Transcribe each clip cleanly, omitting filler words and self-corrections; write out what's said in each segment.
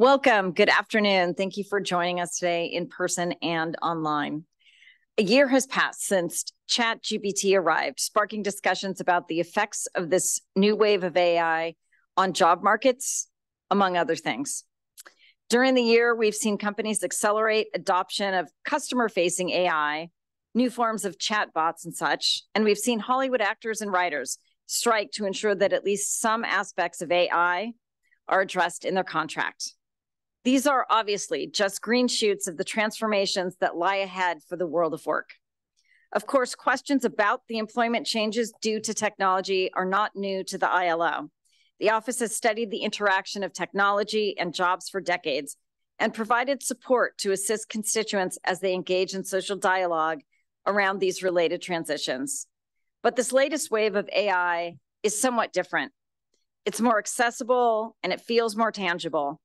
Welcome. Good afternoon. Thank you for joining us today in person and online. A year has passed since ChatGPT arrived, sparking discussions about the effects of this new wave of AI on job markets, among other things. During the year, we've seen companies accelerate adoption of customer-facing AI, new forms of chatbots and such, and we've seen Hollywood actors and writers strike to ensure that at least some aspects of AI are addressed in their contract. These are obviously just green shoots of the transformations that lie ahead for the world of work. Of course, questions about the employment changes due to technology are not new to the ILO. The office has studied the interaction of technology and jobs for decades and provided support to assist constituents as they engage in social dialogue around these related transitions. But this latest wave of AI is somewhat different. It's more accessible and it feels more tangible.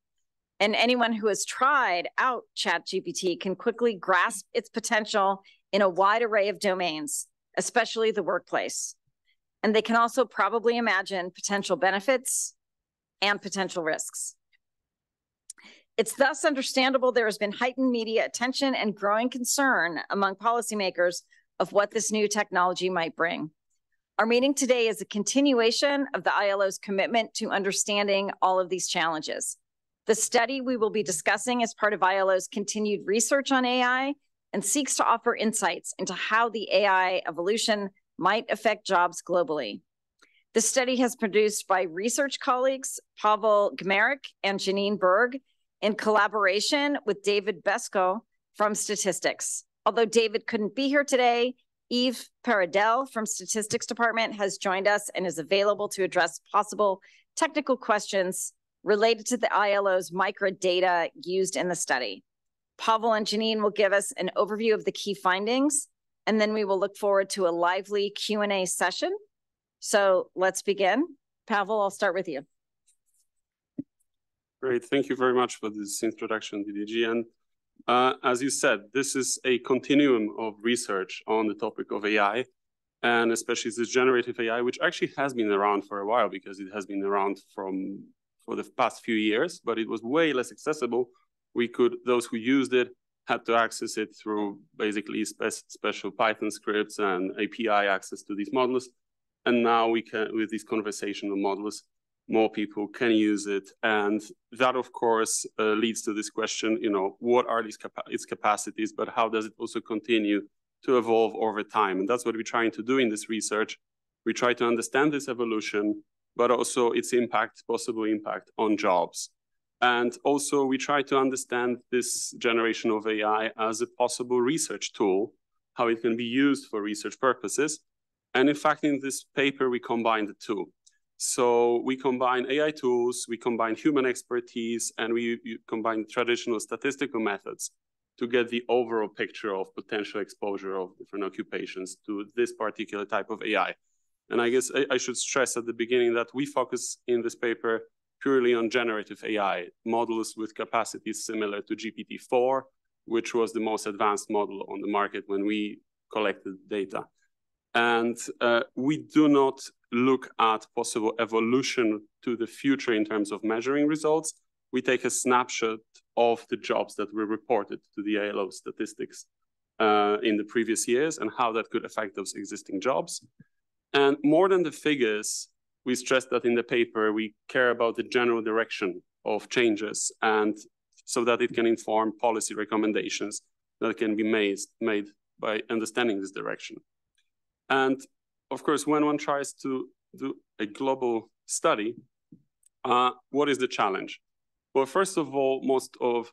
And anyone who has tried out ChatGPT can quickly grasp its potential in a wide array of domains, especially the workplace. And they can also probably imagine potential benefits and potential risks. It's thus understandable there has been heightened media attention and growing concern among policymakers of what this new technology might bring. Our meeting today is a continuation of the ILO's commitment to understanding all of these challenges. The study we will be discussing is part of ILO's continued research on AI and seeks to offer insights into how the AI evolution might affect jobs globally. The study has been produced by research colleagues Pawel, Gmyrek, and Janine Berg in collaboration with David Besko from Statistics. Although David couldn't be here today, Yves Perardel from Statistics Department has joined us and is available to address possible technical questions related to the ILO's microdata used in the study. Pawel and Janine will give us an overview of the key findings, and then we will look forward to a lively Q&A session. So let's begin. Pawel, I'll start with you. Great, thank you very much for this introduction, DDG. And as you said, this is a continuum of research on the topic of AI, and especially this generative AI, which actually has been around for a while because it has been around for the past few years, but it was way less accessible. Those who used it had to access it through basically special Python scripts and API access to these models. And now we can, with these conversational models, more people can use it. And that, of course, leads to this question, what are its capacities, but how does it also continue to evolve over time? And that's what we're trying to do in this research. We try to understand this evolution, but also its possible impact on jobs. And also we try to understand this generation of AI as a possible research tool, how it can be used for research purposes. And in fact, in this paper, we combine the two. So we combine AI tools, we combine human expertise, and we combine traditional statistical methods to get the overall picture of potential exposure of different occupations to this particular type of AI. And I guess I should stress at the beginning that we focus in this paper purely on generative AI, models with capacities similar to GPT-4, which was the most advanced model on the market when we collected data. And we do not look at possible evolution to the future in terms of measuring results. We take a snapshot of the jobs that were reported to the ILO statistics in the previous years and how that could affect those existing jobs. And more than the figures, we stress that in the paper, we care about the general direction of changes, and so that it can inform policy recommendations that can be made by understanding this direction. And of course, when one tries to do a global study, what is the challenge? Well, first of all,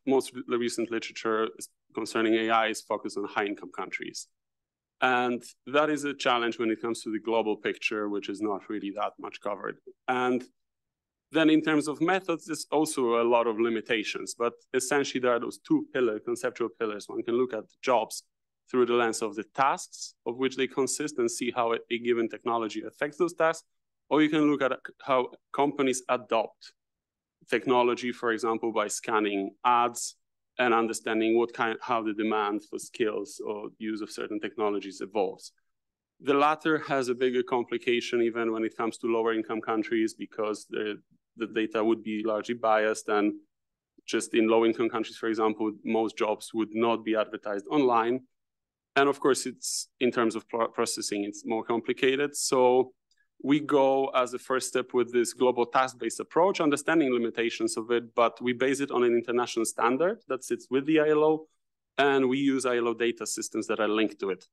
most recent literature concerning AI is focused on high-income countries. And that is a challenge when it comes to the global picture, which is not really that much covered. And then in terms of methods, there's also a lot of limitations, but essentially there are those two conceptual pillars. One can look at jobs through the lens of the tasks of which they consist and see how a given technology affects those tasks, or you can look at how companies adopt technology, for example, by scanning ads and understanding how the demand for skills or use of certain technologies evolves. The latter has a bigger complication even when it comes to lower income countries because the data would be largely biased, and just in low-income countries, for example, most jobs would not be advertised online. And of course, it's in terms of processing, it's more complicated. So we go as a first step with this global task-based approach, understanding limitations of it, but we base it on an international standard that sits with the ILO, and we use ILO data systems that are linked to it.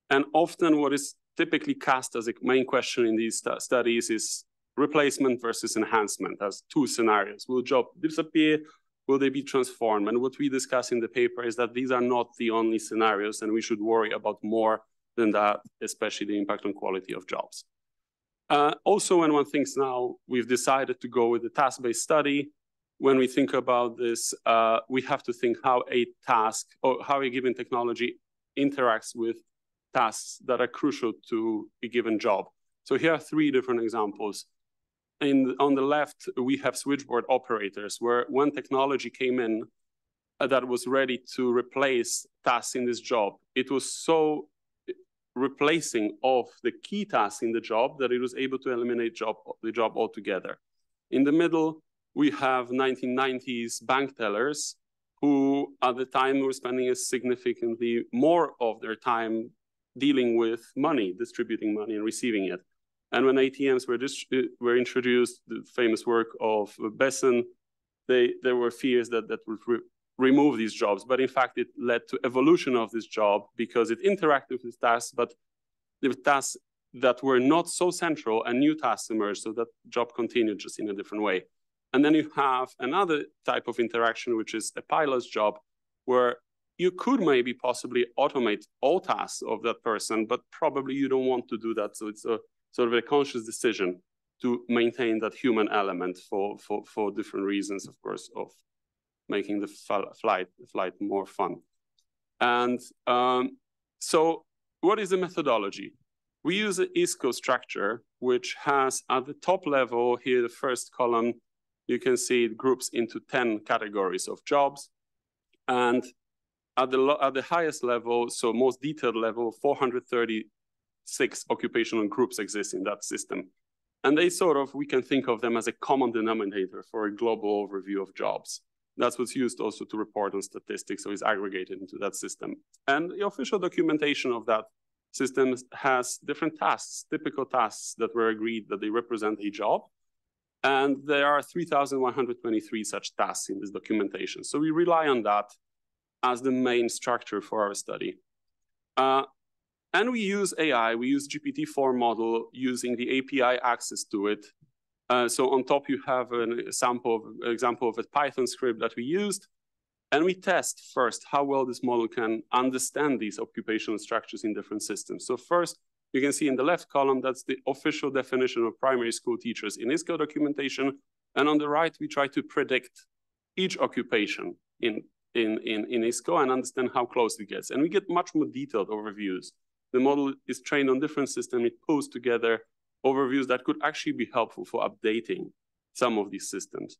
And often what is typically cast as a main question in these studies is replacement versus enhancement as two scenarios. Will job disappear? Will they be transformed? And what we discuss in the paper is that these are not the only scenarios, and we should worry about more than that, especially the impact on quality of jobs. Also, when one thinks now, we've decided to go with the task-based study. When we think about this, we have to think how a task or how a given technology interacts with tasks that are crucial to a given job. So here are three different examples. On the left, we have switchboard operators, where when technology came in that was ready to replace tasks in this job, it was so replacing of the key tasks in the job that it was able to eliminate the job altogether. In the middle, we have 1990s bank tellers who at the time were spending significantly more of their time dealing with money, distributing money and receiving it. And when ATMs were introduced, the famous work of Besson, there were fears that that would remove these jobs. But in fact, it led to evolution of this job because it interacted with tasks, but the tasks that were not so central and new tasks emerged, so that job continued just in a different way. And then you have another type of interaction, which is a pilot's job, where you could maybe possibly automate all tasks of that person, but probably you don't want to do that. So it's a sort of a conscious decision to maintain that human element for different reasons, of course, of making the flight more fun. And so what is the methodology? We use an ISCO structure, which has at the top level here, the first column, you can see it groups into 10 categories of jobs. And at the highest level, so most detailed level, 436 occupational groups exist in that system. And they we can think of them as a common denominator for a global overview of jobs. That's what's used also to report on statistics, so it's aggregated into that system. And the official documentation of that system has different tasks, typical tasks that were agreed that they represent a job. And there are 3,123 such tasks in this documentation. So we rely on that as the main structure for our study. And we use AI, we use GPT-4 model using the API access to it. So on top, you have an example of a Python script that we used. And we test first how well this model can understand these occupational structures in different systems. So first, you can see in the left column, that's the official definition of primary school teachers in ISCO documentation. And on the right, we try to predict each occupation in ISCO and understand how close it gets. And we get much more detailed overviews. The model is trained on different systems. It pulls together overviews that could actually be helpful for updating some of these systems.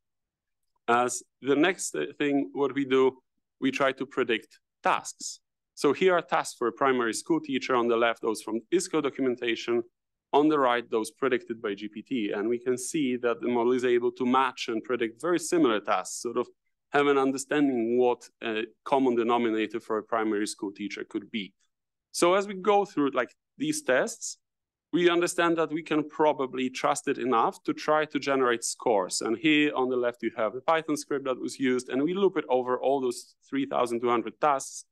As the next thing, what we do, we try to predict tasks. So here are tasks for a primary school teacher. On the left, those from ISCO documentation. On the right, those predicted by GPT. And we can see that the model is able to match and predict very similar tasks, sort of have an understanding what a common denominator for a primary school teacher could be. So as we go through these tests, we understand that we can probably trust it enough to try to generate scores. And here on the left, you have the Python script that was used, and we loop it over all those 3,200 tasks,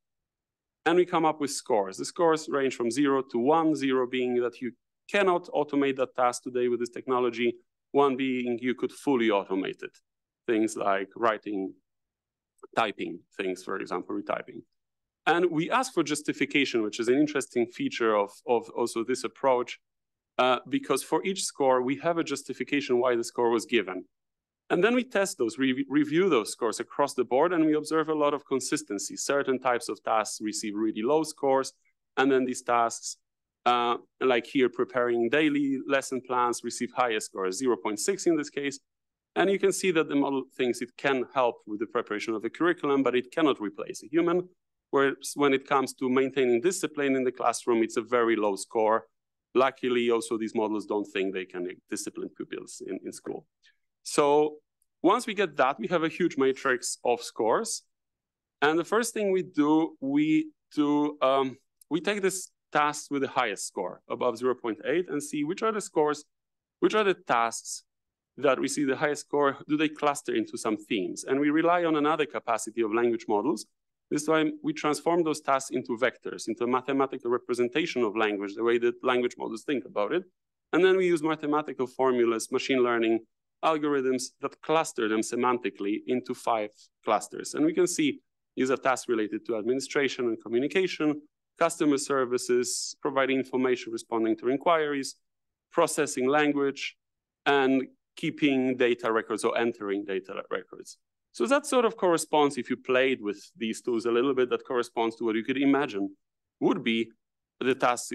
and we come up with scores. The scores range from 0 to 1, 0 being that you cannot automate that task today with this technology, 1 being you could fully automate it. Things like writing, typing things, for example, retyping. And we ask for justification, which is an interesting feature of also this approach, because for each score, we have a justification why the score was given. And then we test those, review those scores across the board, and we observe a lot of consistency. Certain types of tasks receive really low scores, and then these tasks, like here, preparing daily lesson plans, receive higher scores, 0.6 in this case. And you can see that the model thinks it can help with the preparation of the curriculum, but it cannot replace a human. Whereas when it comes to maintaining discipline in the classroom, it's a very low score. Luckily, also, these models don't think they can discipline pupils in school. So once we get that, we have a huge matrix of scores. And the first thing we do, we take this task with the highest score, above 0.8, and see which are the scores, which are the tasks that we see the highest score, do they cluster into some themes? And we rely on another capacity of language models. This time we transform those tasks into vectors, into a mathematical representation of language, the way that language models think about it. And then we use mathematical formulas, machine learning algorithms that cluster them semantically into 5 clusters. And we can see these are tasks related to administration and communication, customer services, providing information, responding to inquiries, processing language, and keeping data records or entering data records. So that sort of corresponds, if you played with these tools a little bit, that corresponds to what you could imagine would be the tasks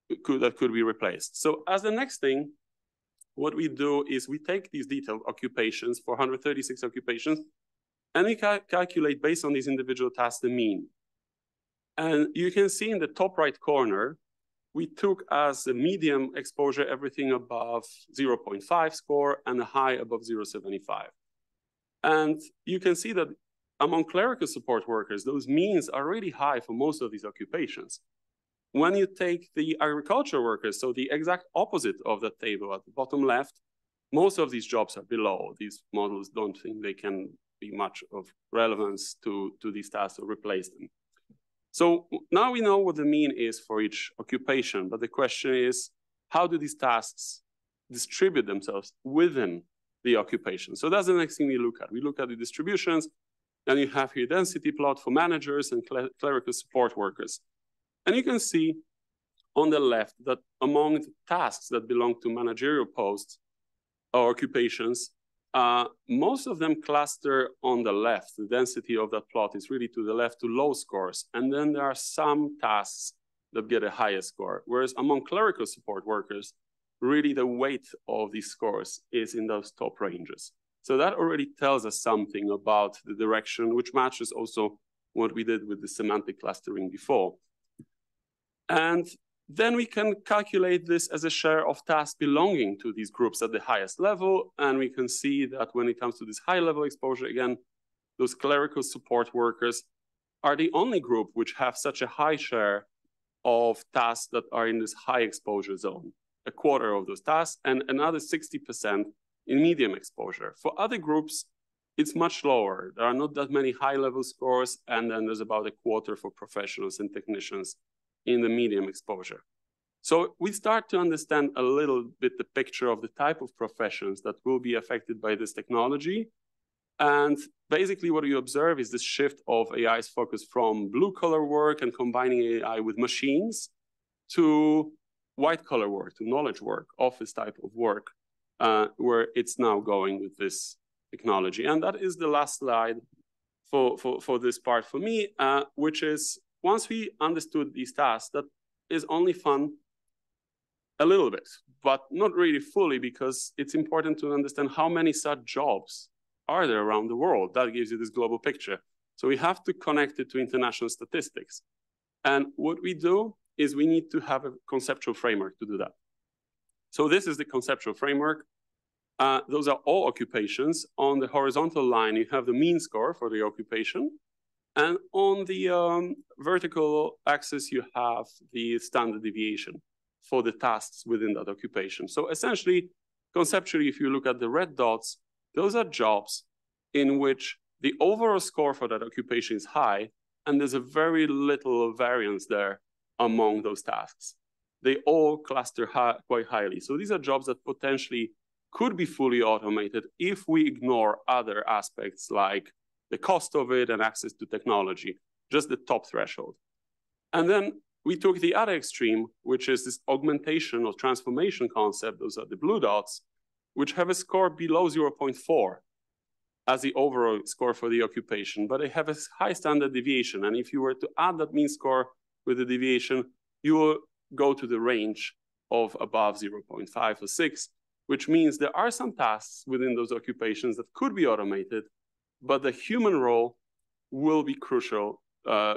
that could be replaced. So as the next thing, what we do is we take these detailed occupations, 436 occupations, and we calculate based on these individual tasks the mean. And you can see in the top right corner, we took as a medium exposure everything above 0.5 score and a high above 0.75. And you can see that among clerical support workers, those means are really high for most of these occupations. When you take the agriculture workers, so the exact opposite of the table at the bottom left, most of these jobs are below. These models don't think they can be much of relevance to these tasks or replace them. So now we know what the mean is for each occupation, but the question is, how do these tasks distribute themselves within the occupation? So that's the next thing we look at. We look at the distributions, and you have here density plot for managers and clerical support workers. And you can see on the left that among the tasks that belong to managerial posts or occupations, most of them cluster on the left. The density of that plot is really to the left to low scores. And then there are some tasks that get a higher score. Whereas among clerical support workers, really the weight of these scores is in those top ranges. So that already tells us something about the direction, which matches also what we did with the semantic clustering before. And then we can calculate this as a share of tasks belonging to these groups at the highest level. And we can see that when it comes to this high level exposure, again, those clerical support workers are the only group which have such a high share of tasks that are in this high exposure zone, a quarter of those tasks, and another 60% in medium exposure. For other groups, it's much lower. There are not that many high level scores, and then there's about a quarter for professionals and technicians in the medium exposure. So we start to understand a little bit the picture of the type of professions that will be affected by this technology. And basically what you observe is this shift of AI's focus from blue collar work and combining AI with machines to white collar work, to knowledge work, office type of work, where it's now going with this technology. And that is the last slide for this part for me, which is once we understood these tasks, that is only fun a little bit, but not really fully, because it's important to understand how many such jobs are there around the world. That gives you this global picture. So we have to connect it to international statistics. And what we do is we need to have a conceptual framework to do that. So this is the conceptual framework. Those are all occupations. On the horizontal line, you have the mean score for the occupation. And on the vertical axis, you have the standard deviation for the tasks within that occupation. So essentially, conceptually, if you look at the red dots, those are jobs in which the overall score for that occupation is high, and there's a very little variance there among those tasks. They all cluster quite highly. So these are jobs that potentially could be fully automated if we ignore other aspects like the cost of it and access to technology, just the top threshold. And then we took the other extreme, which is this augmentation or transformation concept. Those are the blue dots, which have a score below 0.4 as the overall score for the occupation, but they have a high standard deviation. And if you were to add that mean score with the deviation, you will go to the range of above 0.5 or 6, which means there are some tasks within those occupations that could be automated, but the human role will be crucial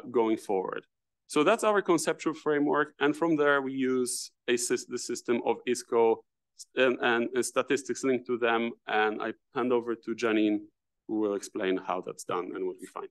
going forward. So that's our conceptual framework. And from there, we use the system of ISCO and statistics linked to them. And I hand over to Janine, who will explain how that's done and what we find.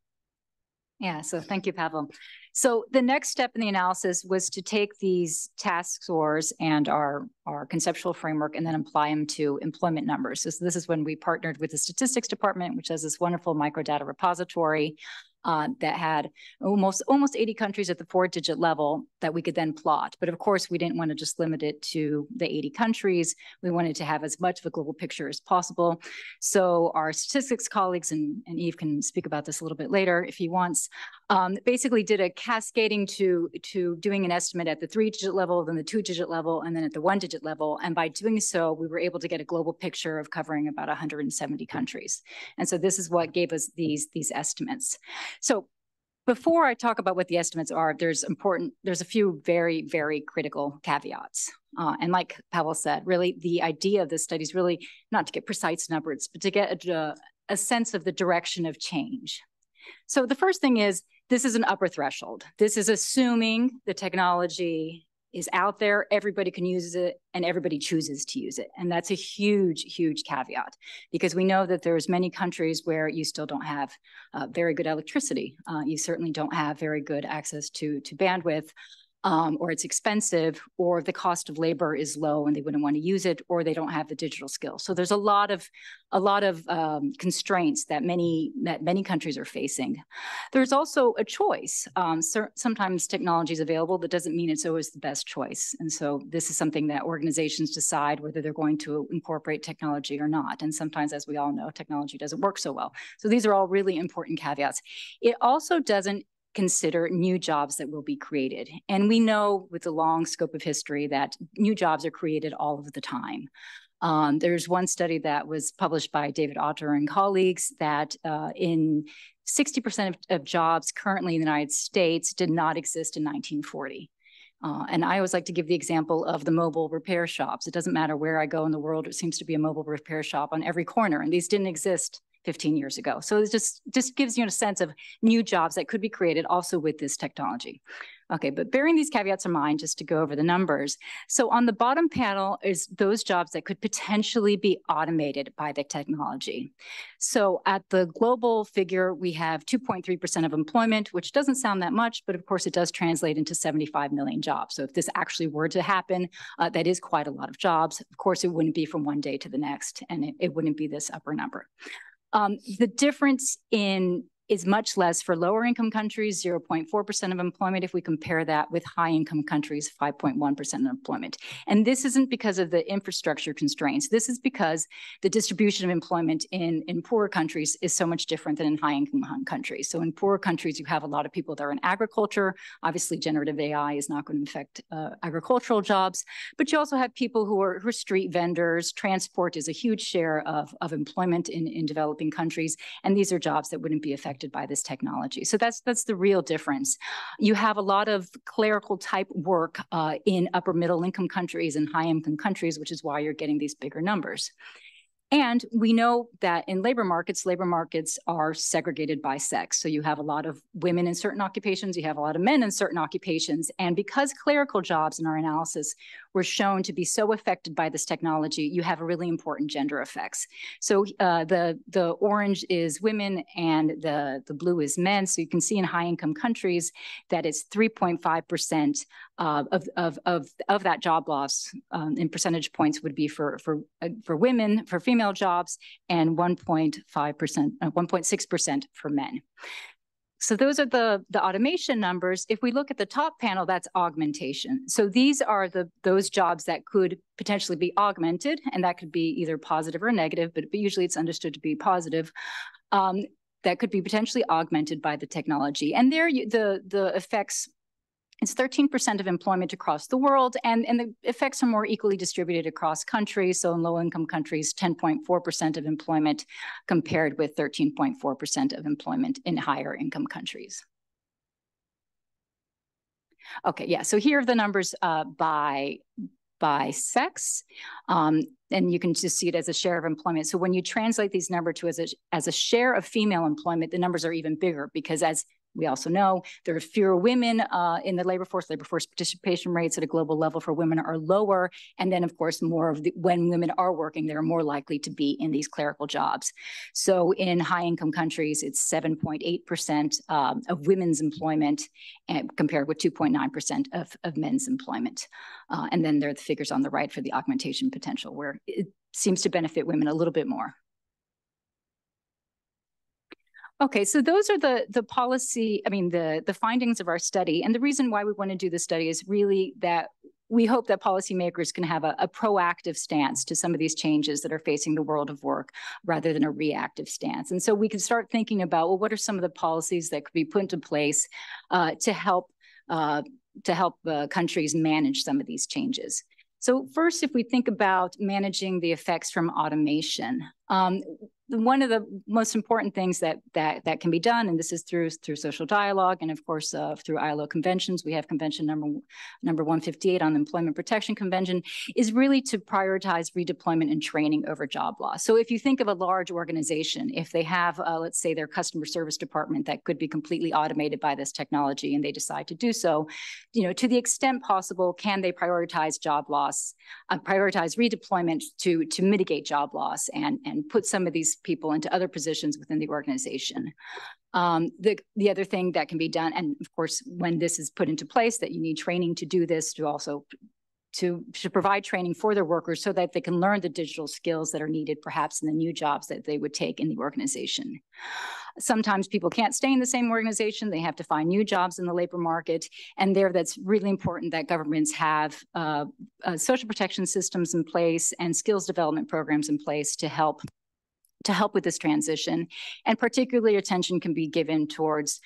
Yeah, so thank you, Pawel. So the next step in the analysis was to take these task scores and our conceptual framework and then apply them to employment numbers. So this is when we partnered with the statistics department, which has this wonderful microdata repository that had almost 80 countries at the 4-digit level that we could then plot. But of course, we didn't want to just limit it to the 80 countries. We wanted to have as much of a global picture as possible. So our statistics colleagues, and Yves can speak about this a little bit later if he wants, basically did a cascading to doing an estimate at the 3-digit level, then the 2-digit level, and then at the 1-digit level. And by doing so, we were able to get a global picture of covering about 170 countries. And so this is what gave us these estimates. So before I talk about what the estimates are, there's a few very, very critical caveats. And like Pawel said, really the idea of this study is really not to get precise numbers, but to get a sense of the direction of change. So the first thing is, this is an upper threshold. This is assuming the technology is out there, everybody can use it, and everybody chooses to use it. And that's a huge, huge caveat, because we know that there's many countries where you still don't have very good electricity. You certainly don't have very good access to bandwidth, or it's expensive, or the cost of labor is low and they wouldn't want to use it, or they don't have the digital skills. So there's a lot of constraints that many countries are facing. There's also a choice. Sometimes technology is available, that doesn't mean it's always the best choice. And so this is something that organizations decide whether they're going to incorporate technology or not. And sometimes, as we all know, technology doesn't work so well. So these are all really important caveats. It also doesn't consider new jobs that will be created. And we know with the long scope of history that new jobs are created all of the time. There's one study that was published by David Otter and colleagues that in 60% of jobs currently in the United States did not exist in 1940. And I always like to give the example of the mobile repair shops. It doesn't matter where I go in the world, it seems to be a mobile repair shop on every corner, and these didn't exist 15 years ago. So it just gives you a sense of new jobs that could be created also with this technology. Okay, but bearing these caveats in mind, just to go over the numbers. So on the bottom panel is those jobs that could potentially be automated by the technology. So at the global figure, we have 2.3% of employment, which doesn't sound that much, but of course it does translate into 75 million jobs. So if this actually were to happen, that is quite a lot of jobs. Of course, it wouldn't be from one day to the next, and it wouldn't be this upper number. The difference is much less for lower income countries, 0.4% of employment, if we compare that with high income countries, 5.1% of employment. And this isn't because of the infrastructure constraints. This is because the distribution of employment in poorer countries is so much different than in high income countries. So in poorer countries, you have a lot of people that are in agriculture. Obviously, generative AI is not going to affect agricultural jobs, but you also have people who are street vendors. Transport is a huge share of employment in developing countries. And these are jobs that wouldn't be affected by this technology. So that's the real difference. You have a lot of clerical type work in upper middle income countries and high income countries, which is why you're getting these bigger numbers. And we know that in labor markets are segregated by sex. So you have a lot of women in certain occupations, you have a lot of men in certain occupations. And because clerical jobs in our analysis were shown to be so affected by this technology, you have really important gender effects. So the orange is women and the blue is men. So you can see in high income countries that it's 3.5% of that job loss in percentage points would be for women, for female jobs, and 1.6% for men. So those are the automation numbers. If we look at the top panel, that's augmentation. So these are those jobs that could potentially be augmented, and that could be either positive or negative, but usually it's understood to be positive. That could be potentially augmented by the technology. And there, the effects, it's 13% of employment across the world, and the effects are more equally distributed across countries. So in low-income countries, 10.4% of employment compared with 13.4% of employment in higher income countries. Okay, yeah, so here are the numbers by sex, and you can just see it as a share of employment. So when you translate these numbers to as a share of female employment, the numbers are even bigger, because as we also know there are fewer women in the labor force. Labor force participation rates at a global level for women are lower. And then, of course, when women are working, they're more likely to be in these clerical jobs. So in high-income countries, it's 7.8% of women's employment compared with 2.9% of men's employment. And then there are the figures on the right for the augmentation potential, where it seems to benefit women a little bit more. Okay, so those are the findings of our study. And the reason why we want to do this study is really that we hope that policymakers can have a proactive stance to some of these changes that are facing the world of work rather than a reactive stance. And so we can start thinking about, well, what are some of the policies that could be put into place to help countries manage some of these changes. So first, if we think about managing the effects from automation, one of the most important things that can be done, and this is through social dialogue, and of course through ILO conventions, we have convention number 158 on the Employment Protection Convention, is really to prioritize redeployment and training over job loss. So if you think of a large organization, if they have, let's say, their customer service department that could be completely automated by this technology, and they decide to do so, to the extent possible, can they prioritize job loss, prioritize redeployment to mitigate job loss and put some of these people into other positions within the organization. The other thing that can be done, and of course, when this is put into place, that you need training to do this, to also to provide training for their workers so that they can learn the digital skills that are needed perhaps in the new jobs that they would take in the organization. Sometimes people can't stay in the same organization. They have to find new jobs in the labor market. And that's really important that governments have social protection systems in place and skills development programs in place to help with this transition. And particularly attention can be given towards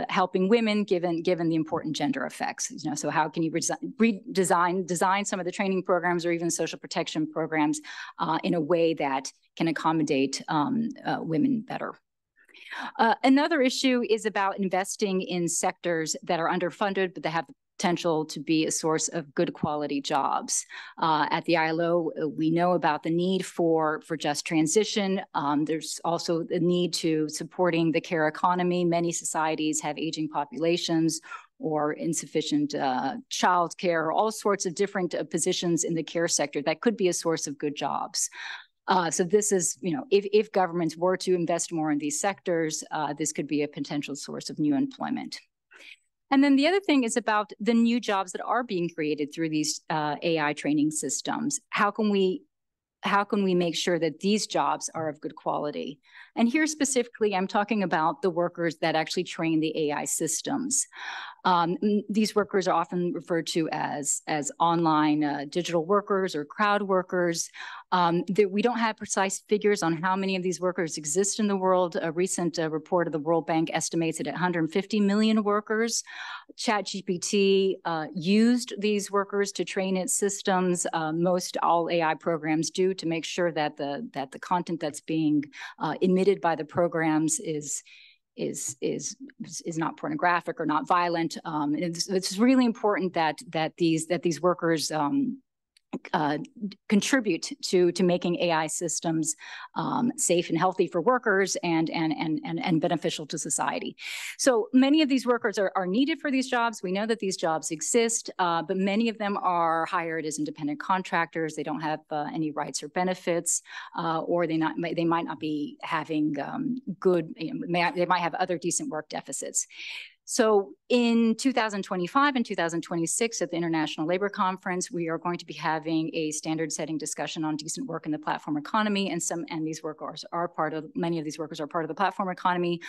helping women, given the important gender effects. So how can you design some of the training programs or even social protection programs in a way that can accommodate women better? Another issue is about investing in sectors that are underfunded, but that have the potential to be a source of good quality jobs. At the ILO, we know about the need for just transition. There's also the need to supporting the care economy. Many societies have aging populations or insufficient child care, all sorts of different positions in the care sector that could be a source of good jobs. So this is, if governments were to invest more in these sectors, this could be a potential source of new employment. And then the other thing is about the new jobs that are being created through these AI training systems. How can we make sure that these jobs are of good quality? And here specifically, I'm talking about the workers that actually train the AI systems. These workers are often referred to as online digital workers or crowd workers. We don't have precise figures on how many of these workers exist in the world. A recent report of the World Bank estimates it at 150 million workers. ChatGPT used these workers to train its systems. Most all AI programs do, to make sure that the content that's being emitted by the programs is not pornographic or not violent. It's really important that these workers contribute to making AI systems safe and healthy for workers and beneficial to society. So many of these workers are needed for these jobs. We know that these jobs exist, but many of them are hired as independent contractors. They don't have any rights or benefits, or they might not be having they might have other decent work deficits. So in 2025 and 2026 at the International Labor Conference, we are going to be having a standard-setting discussion on decent work in the platform economy, and these workers are many of these workers are part of the platform economy.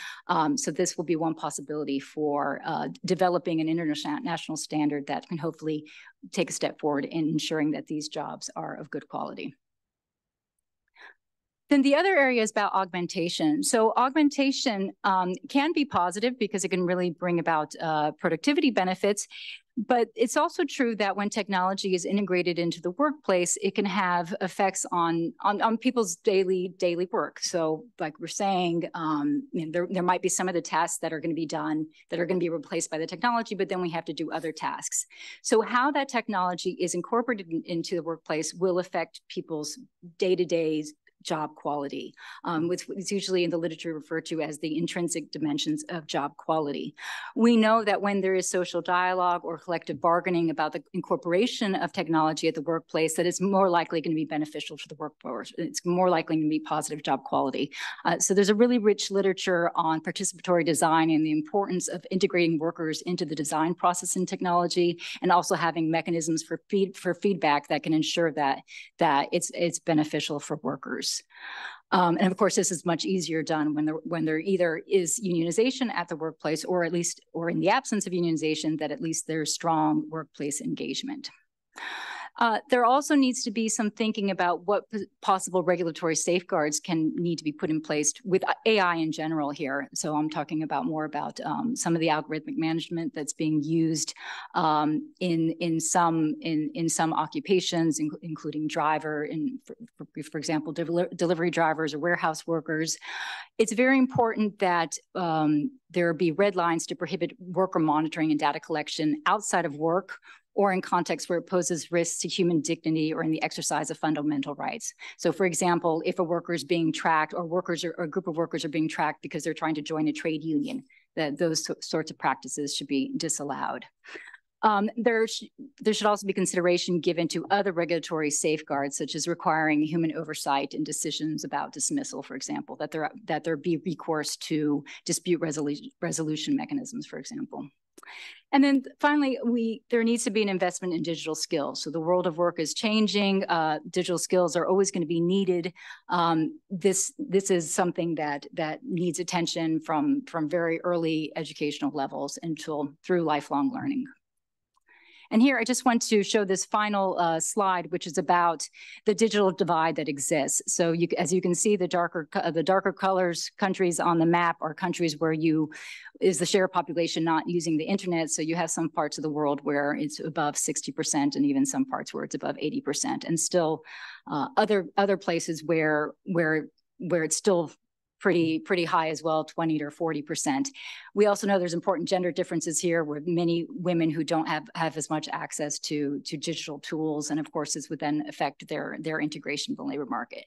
So this will be one possibility for developing an international standard that can hopefully take a step forward in ensuring that these jobs are of good quality. Then the other area is about augmentation. So augmentation can be positive because it can really bring about productivity benefits. But it's also true that when technology is integrated into the workplace, it can have effects on people's daily work. So like we're saying, there might be some of the tasks that are going to be done that are going to be replaced by the technology, but then we have to do other tasks. So how that technology is incorporated into the workplace will affect people's day-to-day job quality, which is usually in the literature referred to as the intrinsic dimensions of job quality. We know that when there is social dialogue or collective bargaining about the incorporation of technology at the workplace, that it's more likely going to be beneficial to the workforce. It's more likely to be positive job quality. So there's a really rich literature on participatory design and the importance of integrating workers into the design process in technology, and also having mechanisms for feedback that can ensure that it's beneficial for workers. And of course, this is much easier done when there either is unionization at the workplace, or in the absence of unionization, that at least there's strong workplace engagement. There also needs to be some thinking about what possible regulatory safeguards need to be put in place with AI in general here. So I'm talking more about some of the algorithmic management that's being used in some occupations, including driver, for example, delivery drivers or warehouse workers. It's very important that there be red lines to prohibit worker monitoring and data collection outside of work, or in contexts where it poses risks to human dignity or in the exercise of fundamental rights. So for example, if a worker is being tracked, or a group of workers are being tracked because they're trying to join a trade union, that those sorts of practices should be disallowed. There should also be consideration given to other regulatory safeguards, such as requiring human oversight in decisions about dismissal, for example, that there be recourse to dispute resolution mechanisms, for example. And then finally, there needs to be an investment in digital skills. So the world of work is changing. Digital skills are always going to be needed. This is something that needs attention from very early educational levels through lifelong learning. And here, I just want to show this final slide, which is about the digital divide that exists. So as you can see, the darker colors countries on the map are countries where is the share of population not using the internet. So you have some parts of the world where it's above 60%, and even some parts where it's above 80%, and still other places where it's still pretty high as well, 20 to 40%. We also know there's important gender differences here, with many women who don't have as much access to digital tools, and of course this would then affect their integration in the labor market.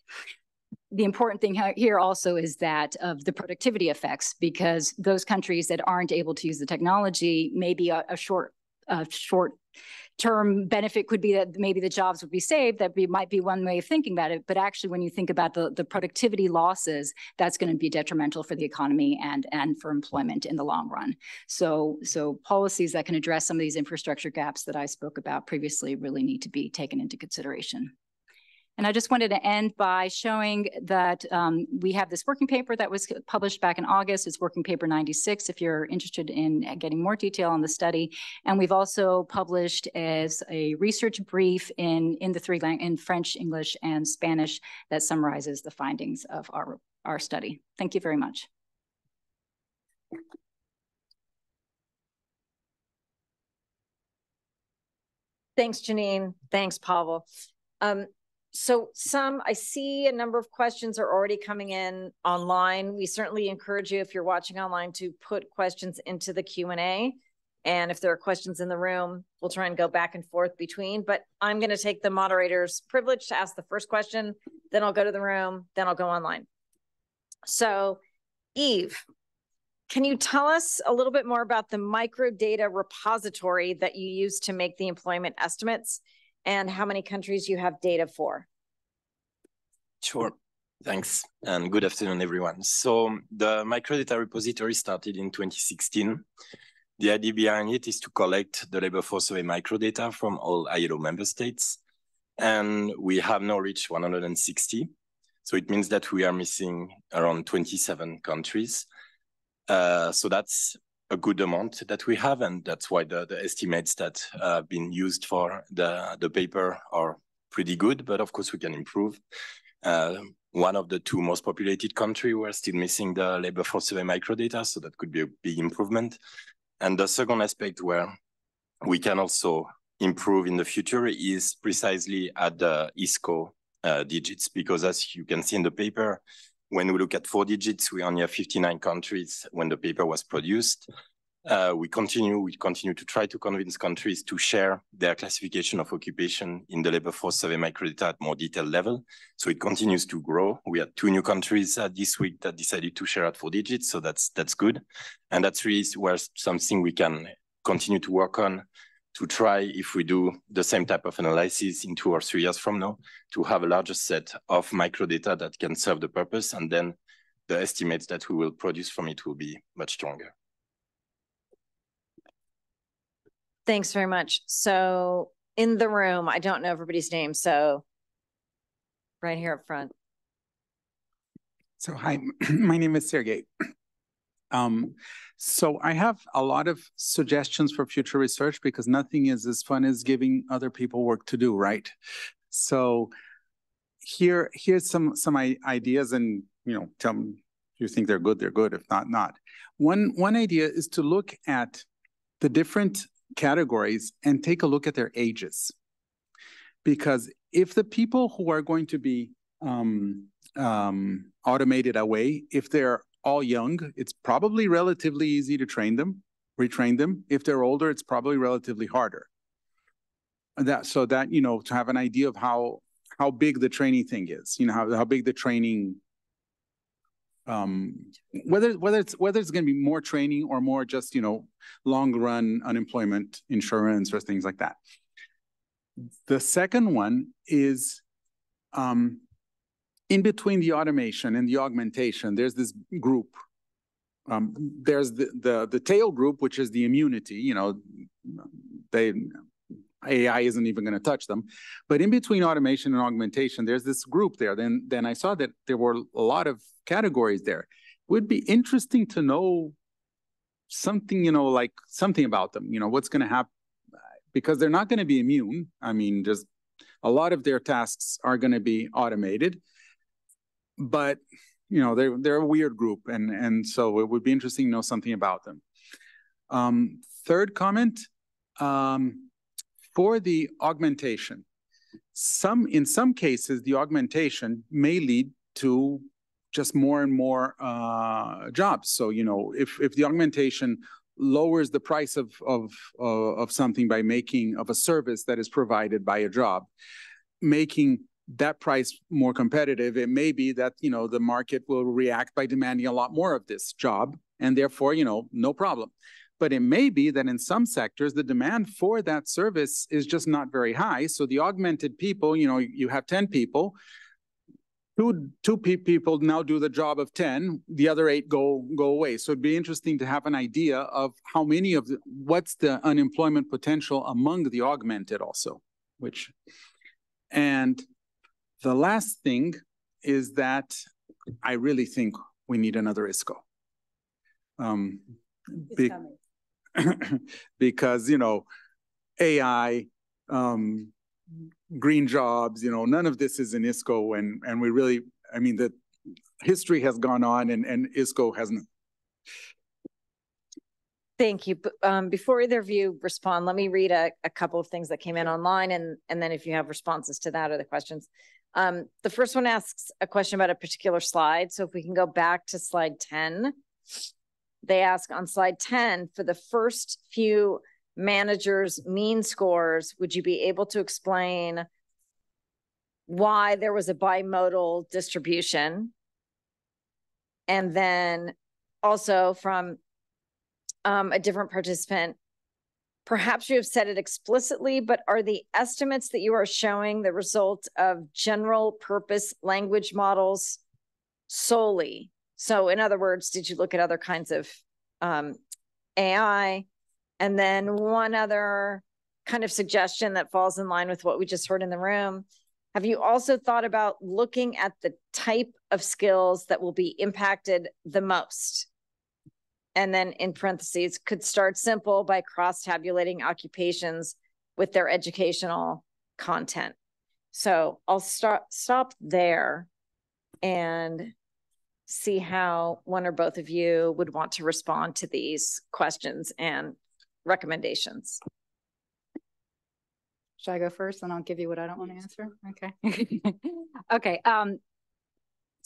The important thing here also is that of the productivity effects, because those countries that aren't able to use the technology, maybe a short-term benefit could be that maybe the jobs would be saved. Might be one way of thinking about it. But actually, when you think about the productivity losses, that's going to be detrimental for the economy and for employment in the long run. So policies that can address some of these infrastructure gaps that I spoke about previously really need to be taken into consideration. And I just wanted to end by showing that we have this working paper that was published back in August. It's working paper 96 if you're interested in getting more detail on the study. And we've also published as a research brief in French, English, and Spanish that summarizes the findings of our study. Thank you very much. Thanks, Janine. Thanks, Pawel. So I see a number of questions are already coming in online. We certainly encourage you, if you're watching online, to put questions into the Q&A. And if there are questions in the room, we'll try and go back and forth between. But I'm going to take the moderator's privilege to ask the first question, then I'll go to the room, then I'll go online. So, Yves, can you tell us a little bit more about the microdata repository that you use to make the employment estimates, and how many countries you have data for? Sure, thanks, and good afternoon, everyone. So the microdata repository started in 2016. The idea behind it is to collect the labor force survey microdata from all ILO member states, and we have now reached 160. So it means that we are missing around 27 countries. So that's a good amount that we have, and that's why the estimates that have been used for the paper are pretty good, but of course we can improve. One of the two most populated countries, we're still missing the labor force survey microdata, so that could be a big improvement. And the second aspect where we can also improve in the future is precisely at the ISCO digits, because as you can see in the paper, when we look at 4 digits, we only have 59 countries when the paper was produced. We continue to try to convince countries to share their classification of occupation in the labor force survey microdata at more detailed level. So it continues to grow. We had 2 new countries this week that decided to share at 4 digits. So that's good. And that's really where something we can continue to work on, to try, if we do the same type of analysis in 2 or 3 years from now, to have a larger set of microdata that can serve the purpose. And then the estimates that we will produce from it will be much stronger. Thanks very much. So in the room, I don't know everybody's name, so right here up front. So hi, my name is Sergey. So I have a lot of suggestions for future research because nothing is as fun as giving other people work to do, right? So here's some ideas, and tell me if you think they're good, they're good. If not, not. One idea is to look at the different categories and take a look at their ages. Because if the people who are going to be automated away, if they're all young, it's probably relatively easy to retrain them. If they're older, it's probably relatively harder. So that to have an idea of how big the training thing is, how big the training, whether it's going to be more training or more just long run unemployment insurance or things like that. The second one is in between the automation and the augmentation, there's this group. There's the tail group, which is the immunity. AI isn't even going to touch them. But in between automation and augmentation, there's this group there. Then I saw that there were a lot of categories there. It would be interesting to know something, like something about them, what's going to happen, because they're not going to be immune. I mean, just a lot of their tasks are going to be automated, but they're a weird group, and so it would be interesting to know something about them. Third comment, for the augmentation, in some cases, the augmentation may lead to just more and more jobs. So if the augmentation lowers the price of something by of a service that is provided by a job, making that price more competitive, it may be that the market will react by demanding a lot more of this job, and therefore no problem. But it may be that in some sectors the demand for that service is just not very high. So the augmented people, you have 10 people, two people now do the job of 10, the other 8 go away. So it'd be interesting to have an idea of how many what's the unemployment potential among the augmented also, and the last thing is that I really think we need another ISCO. Because, AI, green jobs, none of this is in ISCO, and we really, the history has gone on and ISCO hasn't. Thank you. Before either of you respond, let me read a couple of things that came in online, and then if you have responses to that or the questions. The first one asks a question about a particular slide. So if we can go back to slide 10, they ask on slide 10, for the first few managers' mean scores, would you be able to explain why there was a bimodal distribution? And then also from a different participant, perhaps you have said it explicitly, but are the estimates that you are showing the result of general purpose language models solely? So in other words, did you look at other kinds of AI? And then one other kind of suggestion that falls in line with what we just heard in the room. Have you also thought about looking at the type of skills that will be impacted the most? And then in parentheses, could start simple by cross-tabulating occupations with their educational content. So I'll stop there and see how one or both of you would want to respond to these questions and recommendations. Should I go first and I'll give you what I don't want to answer? Okay. Okay.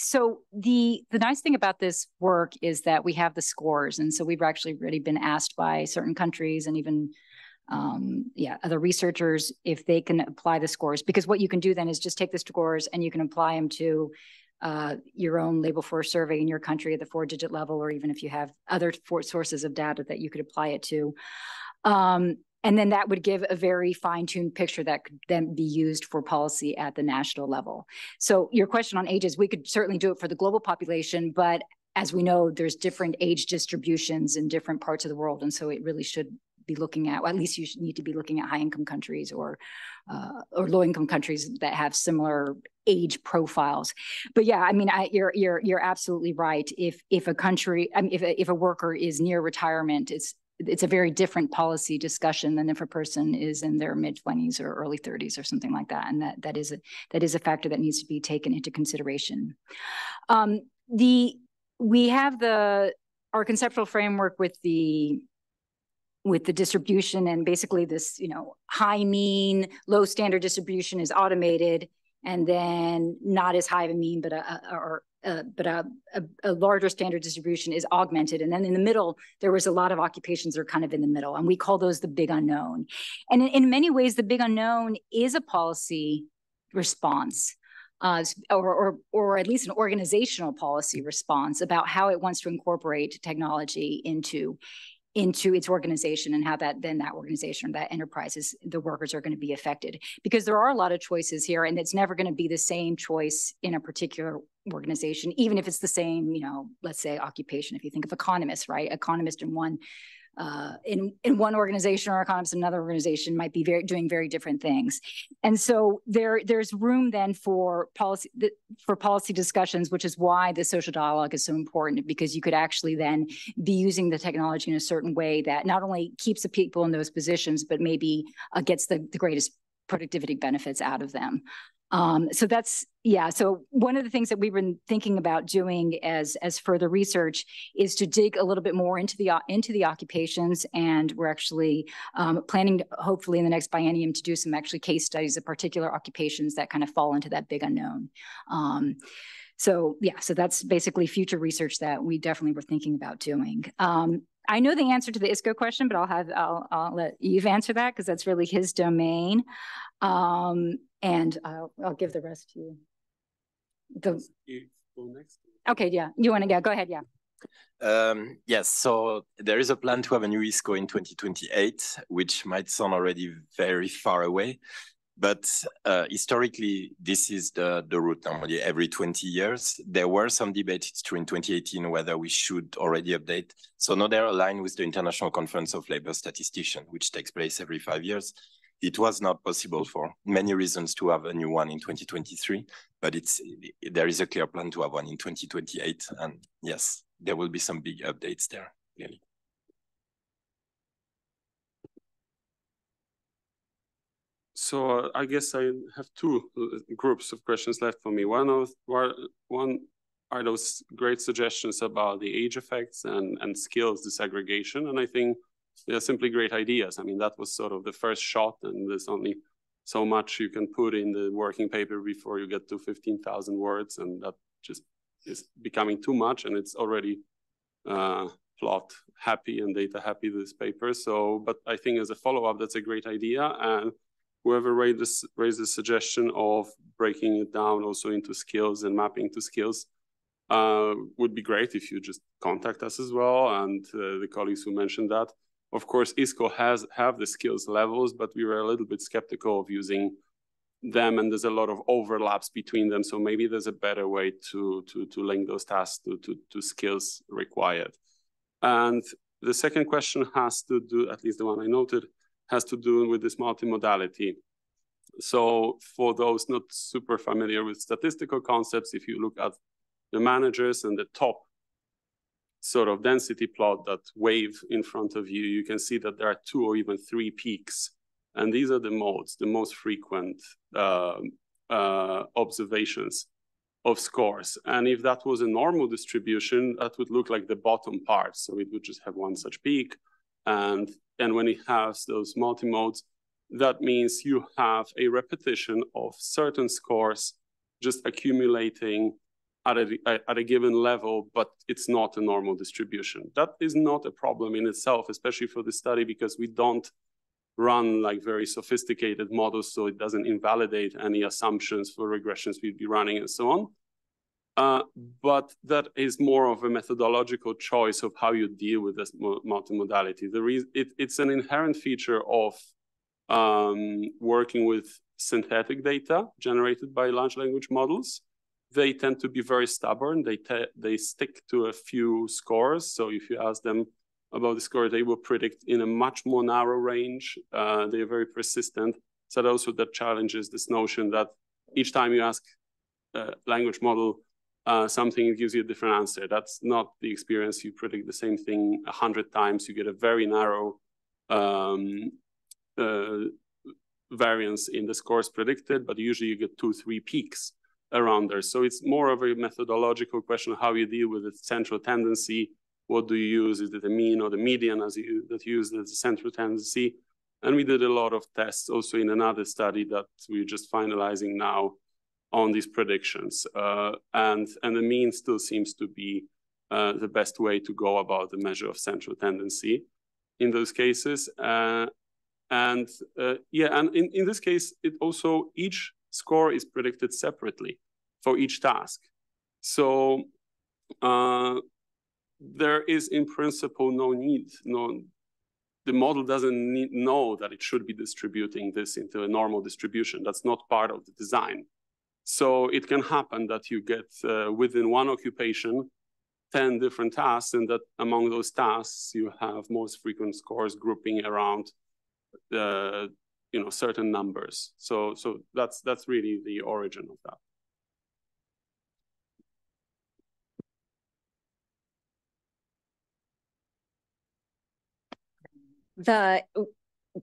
So the nice thing about this work is that we have the scores. And so we've actually already been asked by certain countries and even other researchers if they can apply the scores, because what you can do then is just take the scores and you can apply them to your own labor force survey in your country at the 4-digit level, or even if you have other sources of data that you could apply it to. And then that would give a very fine-tuned picture that could then be used for policy at the national level. So your question on ages, we could certainly do it for the global population, but as we know, there's different age distributions in different parts of the world. And so it really should be looking at, well, at least you should need to be looking at high-income countries or low-income countries that have similar age profiles. But yeah, I mean, you're absolutely right. If a country, I mean, if a worker is near retirement, it's a very different policy discussion than if a person is in their mid-20s or early 30s or something like that. And that is a factor that needs to be taken into consideration. We have our conceptual framework with the distribution, and basically this, high mean, low standard distribution is automated, and then not as high of a mean, but a larger standard distribution is augmented. And then in the middle, there was a lot of occupations that are kind of in the middle, and we call those the big unknown. And in many ways, the big unknown is a policy response, or at least an organizational policy response about how it wants to incorporate technology into its organization, and how that organization or that enterprise the workers are going to be affected. Because there are a lot of choices here, and it's never going to be the same choice in a particular organization, even if it's the same, let's say occupation. If you think of economists, right? Economist in one organization or economist in another organization might be doing very different things. And so there's room then for policy discussions, which is why the social dialogue is so important, because you could actually then be using the technology in a certain way that not only keeps the people in those positions, but maybe gets the greatest productivity benefits out of them. So one of the things that we've been thinking about doing as further research is to dig a little bit more into the occupations, and we're actually planning to, hopefully in the next biennium, to do some actually case studies of particular occupations that kind of fall into that big unknown. So that's basically future research that we definitely were thinking about doing. I know the answer to the ISCO question, but I'll let Yves answer that, because that's really his domain. And I'll give the rest to you. You go next. Okay, yeah. You want to go ahead, yeah. Yes, so there is a plan to have a new ISCO in 2028, which might sound already very far away. But historically, this is the route normally every 20 years. There were some debates, it's true, in 2018, whether we should already update. So now they're aligned with the International Conference of Labor Statistician, which takes place every 5 years. It was not possible for many reasons to have a new one in 2023, but there is a clear plan to have one in 2028. And yes, there will be some big updates there, clearly. So I guess I have two groups of questions left for me. One are those great suggestions about the age effects and skills disaggregation, and I think they're simply great ideas. I mean, that was sort of the first shot, and there's only so much you can put in the working paper before you get to 15,000 words, and that just is becoming too much, and it's already plot happy and data happy, this paper. So, but I think as a follow-up, that's a great idea, and whoever raised the suggestion of breaking it down also into skills and mapping to skills would be great if you just contact us as well, and the colleagues who mentioned that. Of course, ISCO have the skills levels, but we were a little bit skeptical of using them, and there's a lot of overlaps between them. So maybe there's a better way to link those tasks to skills required. And the second question has to do, at least the one I noted, has to do with this multimodality. So for those not super familiar with statistical concepts, if you look at the managers and the top sort of density plot, that wave in front of you, you can see that there are 2 or even 3 peaks. And these are the modes, the most frequent observations of scores. And if that was a normal distribution, that would look like the bottom part. So it would just have one such peak. And when it has those multi-modes, that means you have a repetition of certain scores just accumulating at a given level, but it's not a normal distribution. That is not a problem in itself, especially for the study, because we don't run like very sophisticated models, so it doesn't invalidate any assumptions for regressions we'd be running and so on. But that is more of a methodological choice of how you deal with this multimodality. It's an inherent feature of working with synthetic data generated by large language models. They tend to be very stubborn. They stick to a few scores. So if you ask them about the score, they will predict in a much more narrow range. They are very persistent. So also that challenges this notion that each time you ask a language model something, it gives you a different answer. That's not the experience. You predict the same thing 100 times, you get a very narrow variance in the scores predicted, but usually you get 2-3 peaks around there. So it's more of a methodological question of how you deal with the central tendency. What do you use? Is it the mean or the median that you use as a central tendency? And we did a lot of tests also in another study that we're just finalizing now on these predictions. And the mean still seems to be the best way to go about the measure of central tendency in those cases. Yeah, and in this case, it also, each score is predicted separately for each task. So there is in principle no need, the model doesn't know that it should be distributing this into a normal distribution. That's not part of the design. So it can happen that you get within one occupation 10 different tasks, and that among those tasks you have most frequent scores grouping around certain numbers. So that's really the origin of that.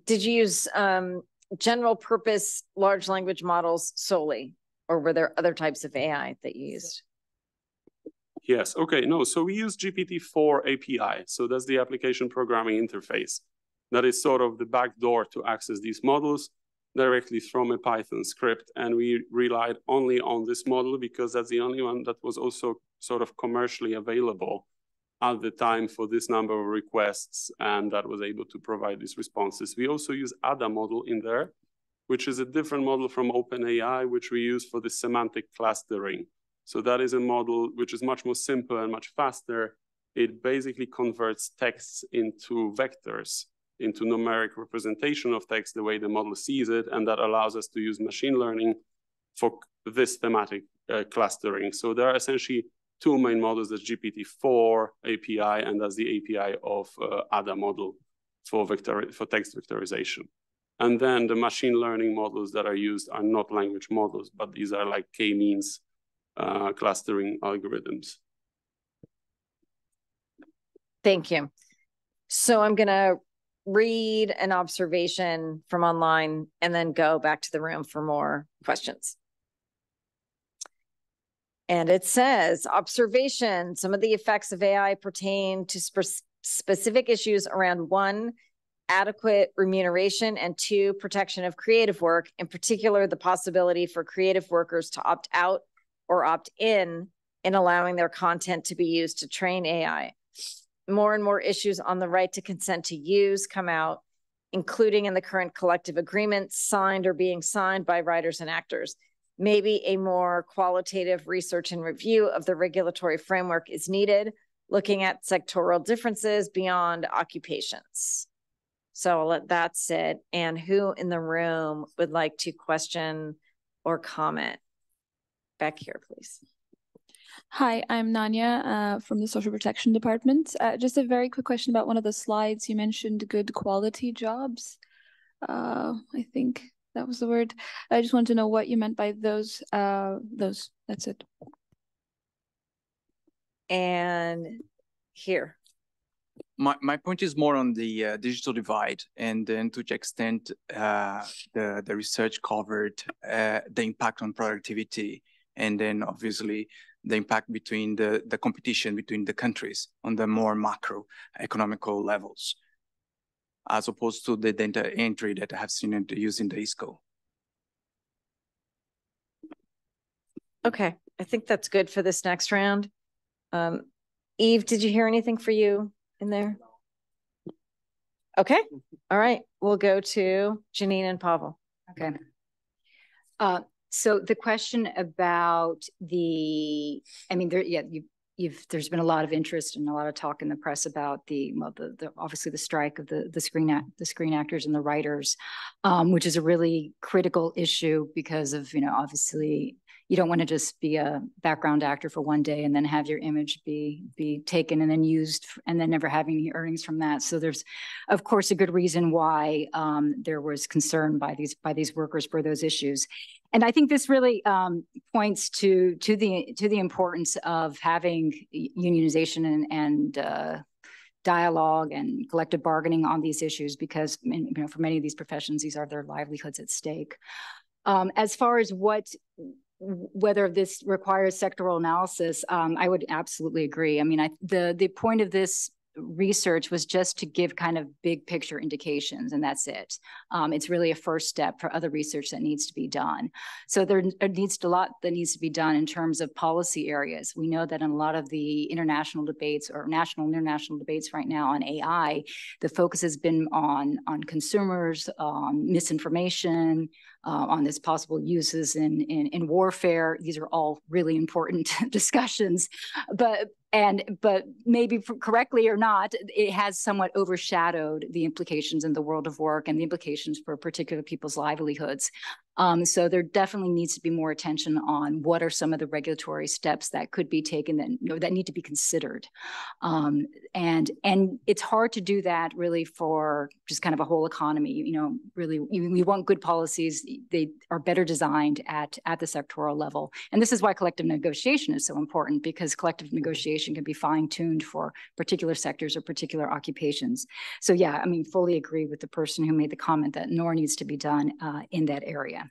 Did you use general purpose large language models solely, or were there other types of AI that you used? Yes, okay, no, so we use GPT-4 API. So that's the application programming interface. That is sort of the back door to access these models directly from a Python script. And we relied only on this model because that's the only one that was also sort of commercially available at the time for this number of requests, and that was able to provide these responses. We also use ADA model in there, which is a different model from OpenAI, which we use for the semantic clustering. So that is a model which is much more simple and much faster. It basically converts texts into vectors, into numeric representation of text the way the model sees it, and that allows us to use machine learning for this thematic clustering. So there are essentially two main models, that's GPT-4 API, and that's the API of ADA model for text vectorization. And then the machine learning models that are used are not language models, but these are like k-means clustering algorithms. Thank you. So I'm going to read an observation from online and then go back to the room for more questions. And it says, observation, some of the effects of AI pertain to specific issues around 1, adequate remuneration, and 2, protection of creative work, in particular, the possibility for creative workers to opt out or opt in allowing their content to be used to train AI. More and more issues on the right to consent to use come out, including in the current collective agreements signed or being signed by writers and actors. Maybe a more qualitative research and review of the regulatory framework is needed, looking at sectoral differences beyond occupations. So I'll let that sit. And who in the room would like to question or comment? Back here, please. Hi, I'm Nanya from the Social Protection Department. Just a very quick question about one of the slides. You mentioned good quality jobs. I think that was the word. I just want to know what you meant by those. That's it. And here. My point is more on the digital divide, and then to the extent the research covered the impact on productivity, and then obviously the impact between the competition between the countries on the more macro economical levels, as opposed to the data entry that I have seen it using the ISCO. Okay, I think that's good for this next round. Yves, did you hear anything for you in there? Okay. All right. We'll go to Janine and Pawel. Okay. So the question about there's been a lot of interest and a lot of talk in the press about obviously the strike of the screen actors and the writers, which is a really critical issue because of, obviously you don't want to just be a background actor for one day and then have your image be taken and then used and then never having any earnings from that. So there's, of course, a good reason why there was concern by these workers for those issues. And I think this really points to the importance of having unionization and dialogue and collective bargaining on these issues, because for many of these professions, these are their livelihoods at stake. As far as whether this requires sectoral analysis, I would absolutely agree. I mean, the point of this research was just to give kind of big picture indications, and that's it. It's really a first step for other research that needs to be done. So there needs a lot that needs to be done in terms of policy areas. We know that in a lot of the international debates or national and international debates right now on AI, the focus has been on consumers, on misinformation, on this possible uses in warfare. These are all really important discussions, but maybe correctly or not, it has somewhat overshadowed the implications in the world of work and the implications for particular people's livelihoods. So there definitely needs to be more attention on what are some of the regulatory steps that could be taken that need to be considered. And it's hard to do that really for just kind of a whole economy. Really, we want good policies. They are better designed at the sectoral level. And this is why collective negotiation is so important, because collective negotiation can be fine-tuned for particular sectors or particular occupations. So yeah, I mean, fully agree with the person who made the comment that more needs to be done in that area.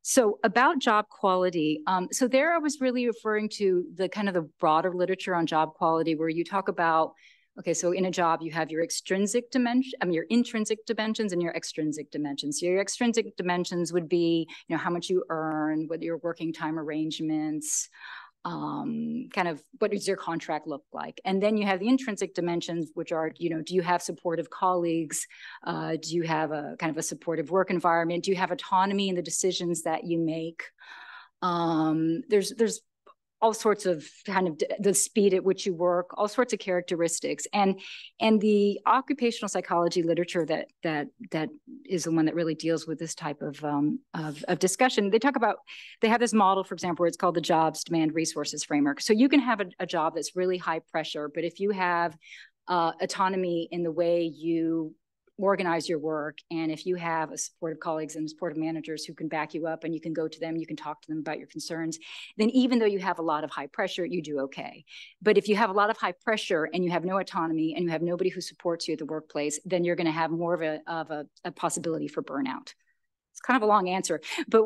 So about job quality, so there I was really referring to the kind of the broader literature on job quality, where you talk about, okay, so in a job, you have your intrinsic dimensions and your extrinsic dimensions. So your extrinsic dimensions would be, how much you earn, what your working time arrangements, kind of what does your contract look like? And then you have the intrinsic dimensions, which are, do you have supportive colleagues? Do you have a kind of a supportive work environment? Do you have autonomy in the decisions that you make? There's all sorts of kind of the speed at which you work, all sorts of characteristics. And the occupational psychology literature that is the one that really deals with this type of discussion. They have this model, for example, where it's called the Jobs Demand Resources Framework. So you can have a job that's really high pressure, but if you have autonomy in the way you organize your work, and if you have a supportive colleagues and supportive managers who can back you up and you can go to them, you can talk to them about your concerns, then even though you have a lot of high pressure, you do okay. But if you have a lot of high pressure and you have no autonomy and you have nobody who supports you at the workplace, then you're going to have more of a possibility for burnout. It's kind of a long answer, but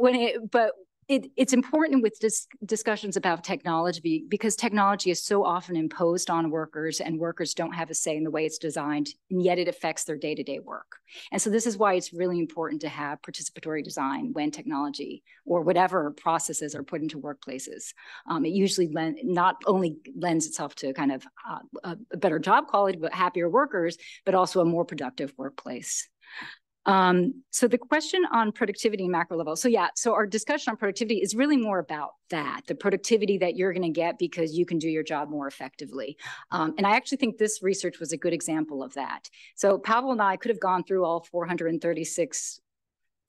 it's important with discussions about technology, because technology is so often imposed on workers, and workers don't have a say in the way it's designed, and yet it affects their day-to-day work. And so this is why it's really important to have participatory design when technology or whatever processes are put into workplaces. It usually not only lends itself to kind of a better job quality, but happier workers, but also a more productive workplace. So the question on productivity and macro level. So our discussion on productivity is really more about that, the productivity that you're going to get because you can do your job more effectively. And I actually think this research was a good example of that. So Pawel and I could have gone through all 436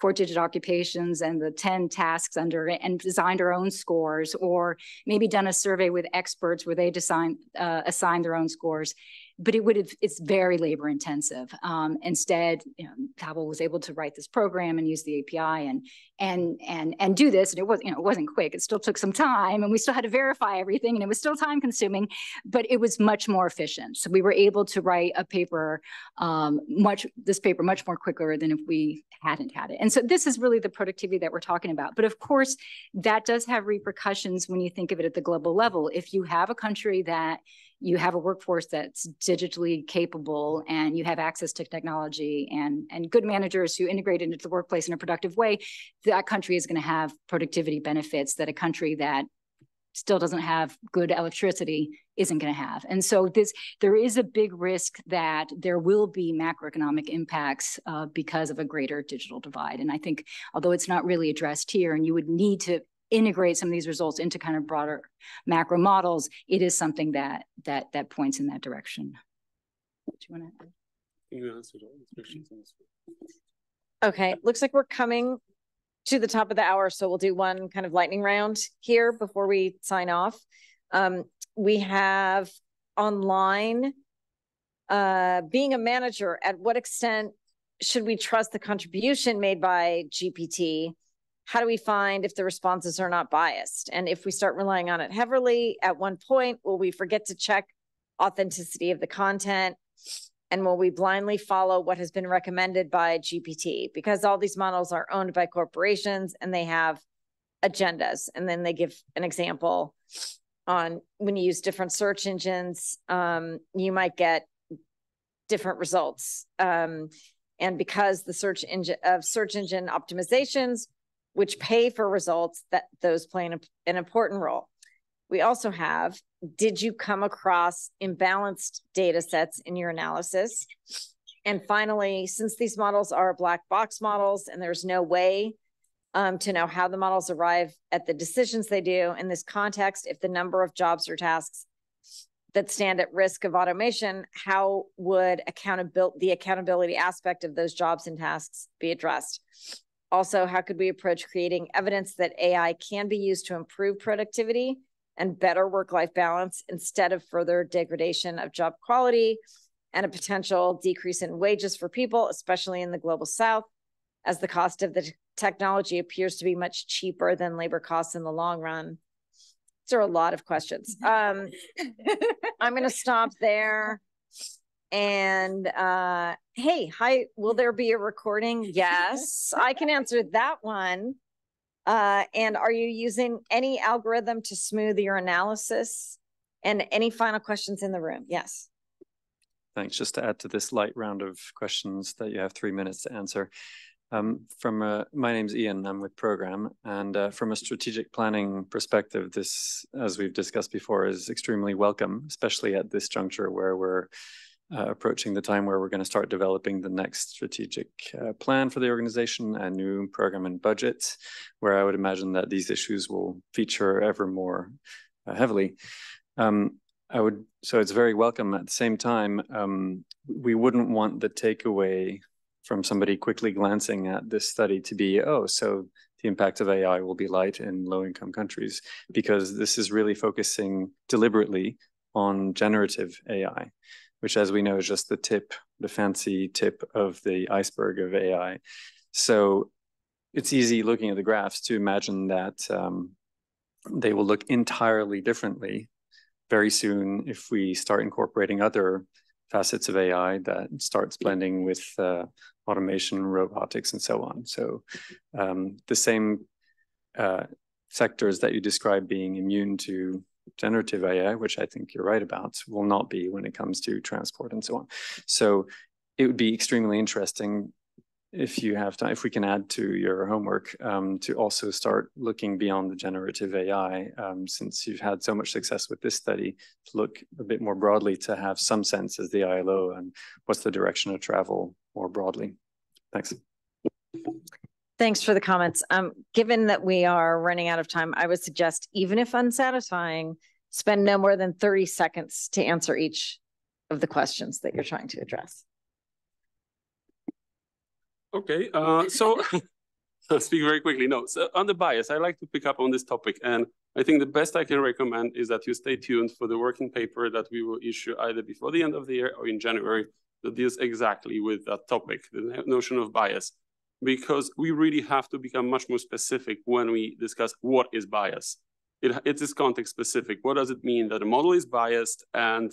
4-digit occupations and the 10 tasks under it and designed our own scores, or maybe done a survey with experts where they assign their own scores. But it's very labor intensive. Instead, Pawel was able to write this program and use the API and do this. And it wasn't quick. It still took some time, and we still had to verify everything, and it was still time consuming, but it was much more efficient. So we were able to write a paper, much more quicker than if we hadn't had it. And so this is really the productivity that we're talking about. But of course, that does have repercussions when you think of it at the global level. If you have a country that you have a workforce that's digitally capable, and you have access to technology and good managers who integrate into the workplace in a productive way, that country is going to have productivity benefits that a country that still doesn't have good electricity isn't going to have. And so there is a big risk that there will be macroeconomic impacts because of a greater digital divide. And I think, although it's not really addressed here, and you would need to integrate some of these results into kind of broader macro models, it is something that points in that direction. Do you want to add? You answered all the questions. Okay, looks like we're coming to the top of the hour, so we'll do one kind of lightning round here before we sign off. We have online, being a manager, at what extent should we trust the contribution made by GPT? How do we find if the responses are not biased? And if we start relying on it heavily, at one point, will we forget to check authenticity of the content? And will we blindly follow what has been recommended by GPT? Because all these models are owned by corporations and they have agendas. And then they give an example on when you use different search engines, you might get different results. And because the search engine optimizations, which pay for results, that those play an important role. We also have, did you come across imbalanced data sets in your analysis? And finally, since these models are black box models and there's no way to know how the models arrive at the decisions they do in this context, if the number of jobs or tasks that stand at risk of automation, how would the accountability aspect of those jobs and tasks be addressed? Also, how could we approach creating evidence that AI can be used to improve productivity and better work-life balance instead of further degradation of job quality and a potential decrease in wages for people, especially in the global South, as the cost of the technology appears to be much cheaper than labor costs in the long run? These are a lot of questions. I'm going to stop there. And hey, hi, will there be a recording? Yes, I can answer that one. And are you using any algorithm to smooth your analysis? And any final questions in the room? Yes. Thanks. Just to add to this light round of questions that you have 3 minutes to answer. My name's Ian, I'm with Program, and from a strategic planning perspective, this, as we've discussed before, is extremely welcome, especially at this juncture where we're approaching the time where we're going to start developing the next strategic plan for the organization and new program and budget, where I would imagine that these issues will feature ever more heavily. So it's very welcome. At the same time, we wouldn't want the takeaway from somebody quickly glancing at this study to be, oh, so the impact of AI will be light in low-income countries, because this is really focusing deliberately on generative AI, which, as we know, is just the fancy tip of the iceberg of AI. So it's easy looking at the graphs to imagine that they will look entirely differently very soon if we start incorporating other facets of AI that starts blending with automation, robotics, and so on. So the same sectors that you described being immune to generative AI, which I think you're right about, will not be when it comes to transport and so on. So it would be extremely interesting, if you have time, if we can add to your homework, to also start looking beyond the generative AI, since you've had so much success with this study, to look a bit more broadly, to have some sense as the ILO and what's the direction of travel more broadly. Thanks. Thanks for the comments. Given that we are running out of time, I would suggest, even if unsatisfying, spend no more than 30 seconds to answer each of the questions that you're trying to address. Okay, so I'll speak very quickly. No, so on the bias, I like to pick up on this topic, and I think the best I can recommend is that you stay tuned for the working paper that we will issue either before the end of the year or in January that deals exactly with that topic, the notion of bias, because we really have to become much more specific when we discuss what is bias. It is context specific. What does it mean that a model is biased? And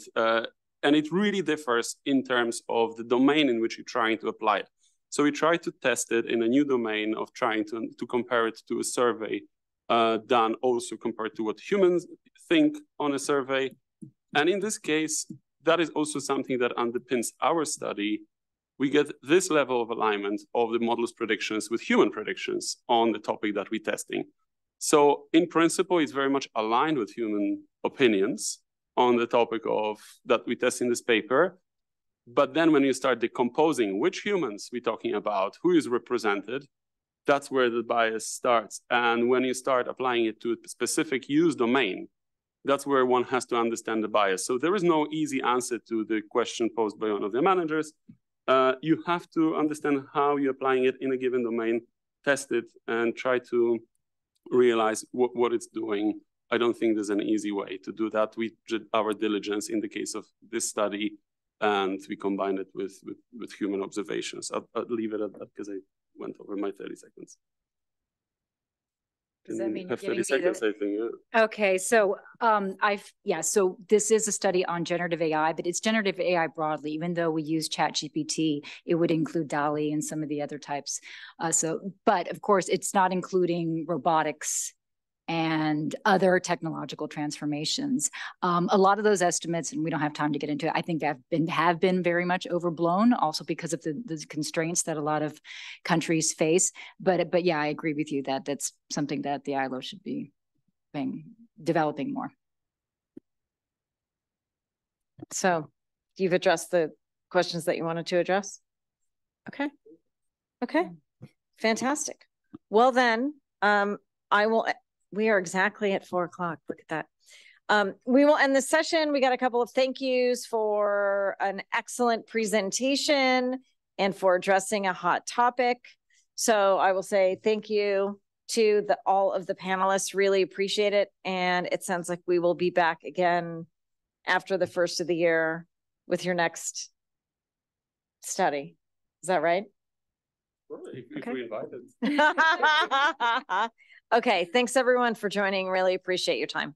it really differs in terms of the domain in which you're trying to apply it. So we try to test it in a new domain of trying to compare it to a survey done also compared to what humans think on a survey. And in this case, that is also something that underpins our study. We get this level of alignment of the model's predictions with human predictions on the topic that we're testing. So in principle, it's very much aligned with human opinions on the topic of that we test in this paper. But then when you start decomposing which humans we're talking about, who is represented, that's where the bias starts. And when you start applying it to a specific use domain, that's where one has to understand the bias. So there is no easy answer to the question posed by one of the managers. You have to understand how you're applying it in a given domain, test it, and try to realize what it's doing. I don't think there's an easy way to do that. We did our diligence in the case of this study, and we combined it with human observations. I'll leave it at that because I went over my 30 seconds. Does that mean have 30 seconds, I think, yeah. Okay, so so this is a study on generative AI, but it's generative AI broadly. Even though we use ChatGPT, it would include DALL-E and some of the other types. But of course, it's not including robotics and other technological transformations. A lot of those estimates, and we don't have time to get into it, I think have been very much overblown, also because of the constraints that a lot of countries face. But yeah, I agree with you that that's something that the ILO should be developing more. So you've addressed the questions that you wanted to address? Okay. Okay. Fantastic. Well then, we are exactly at 4 o'clock. Look at that. We will end the session. We got a couple of thank yous for an excellent presentation and for addressing a hot topic. So I will say thank you to all of the panelists. Really appreciate it. And it sounds like we will be back again after the first of the year with your next study. Is that right? Well, if we invited. Okay, thanks everyone for joining. Really appreciate your time.